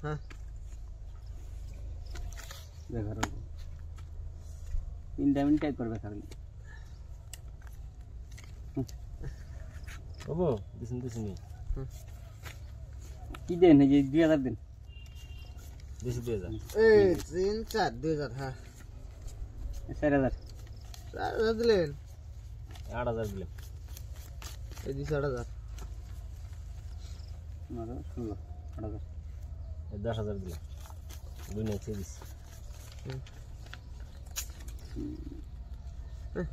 হ্যাঁ দেখার 3 minute type করবে খালি বাবু দিছেন কি দেন এই যে 2000 দিন দিছি 2000 এই 3 4 2000 হ্যাঁ 4000 4000 দিলেন 8000 দিলাম এই 20000 মারো 16 8000 এই 10000 দিলাম দুই নাই ছেড়ে দিছি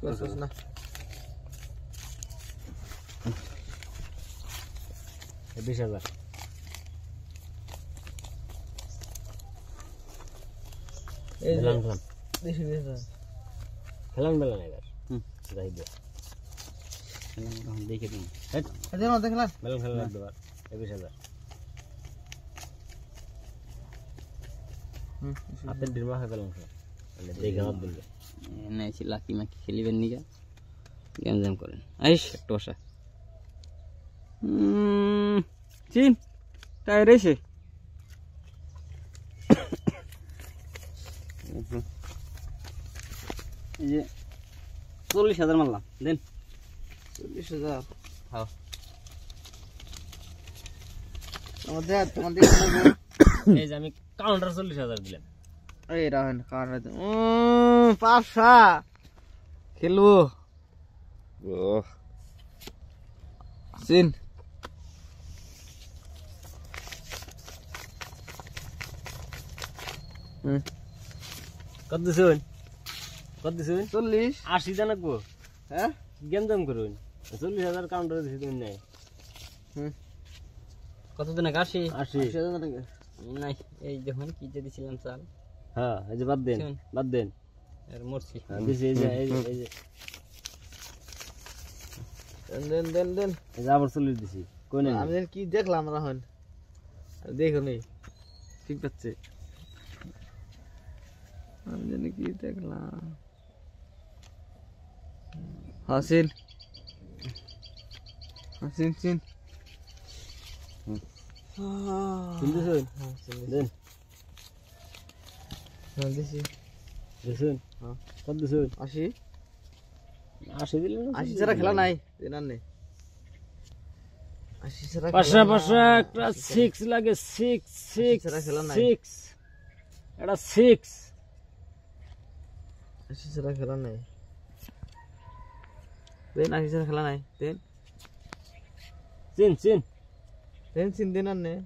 কষ্ট না এই 20000 এই যে খেলাম খেলাম বেলা নাই এবার যাই দে দেখে দিন আরে না দেখলা বেলা খেলা লাগবে এবার 21000 আপনি ডিরমা হয় বেলা মানে দেখে না বলবে নাই ছিল লাকি মাকি খেলিবেন নিগা গেম জাম করেন আইস একটু বসা চিন তাই রেছে এই যে 40000 মারলাম দেন 40000 হ্যাঁ তোমাদের এই যে আমি কাউন্টার 40000 দিলাম এই রাহেন কার পাঁচা খেলবো সিন কত দিছেন 40 80 জানা গো হ্যাঁ গেম জাম করুন 40000 কাউন্টার দিছি তুমি নাই কত দিন আগে 80 80,000 টাকা নাই এই যখন কি যে দিছিলাম চাল হ্যাঁ এই যে বাদ দেন আর মরছি দিছি এই যে এই যে দেন এই যে আবার 40 দিছি কই নাই আমি কি দেখলাম রাহন দেখো নি ঠিক পাচ্ছে আমি জানি কি দেখলাম হাসিন সিন দিছেন দেন দিছি দিছেন হ্যাঁ কত দিছেন 80 80 দিলেন 80 ছাড়া খেলা নাই দেনার নেই 80 ছাড়া পাশা একটা 6 লাগে 6 ছাড়া খেলা নাই 6 এটা 6 80 ছাড়া খেলা নাই দেন 80 ছাড়া খেলা নাই সিন দেনার নেই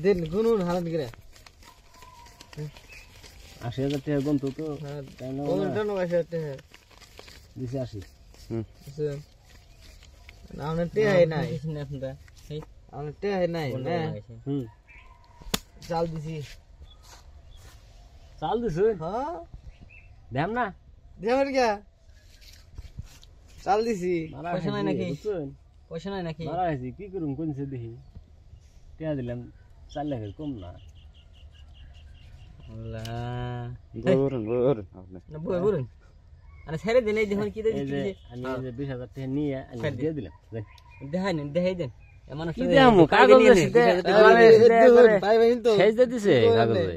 দেন গুনুন হারান গিরা 80000 টাকা গম তো তাই না কোনটা নো আসতে হ্যাঁ দিছি 80 সিন নামনে তে হয় নাই না আপনারা এই আমনে তে হয় নাই না চাল দিছি চাল দিছেন হ্যাঁ দেম না দেবার কি চাল দিছি পয়সা নাই নাকি? বুঝছেন পয়সা নাই নাকি মারা হয়েছি কি করুম কোনছে দেখি টাকা দিলাম 4 লাখের কম না আল্লাহ না বলুন আরে ছেড়ে দেন এই দেখুন কি এই যে দিছি আমি এই যে 20000 টাকা নিয়ে আমি দিয়ে দিলাম দেখাই দেন এমন কি দেখামু কাগজে ভাই ভাই তো সেজে দিছে কাগজে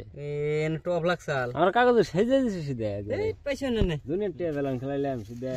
এন টপ লাগসাল আমার কাগজে সেজে দিছে সিধা এই পয়সা না দুনিয়া টিয়া বেলান খেলাইলাম সিধা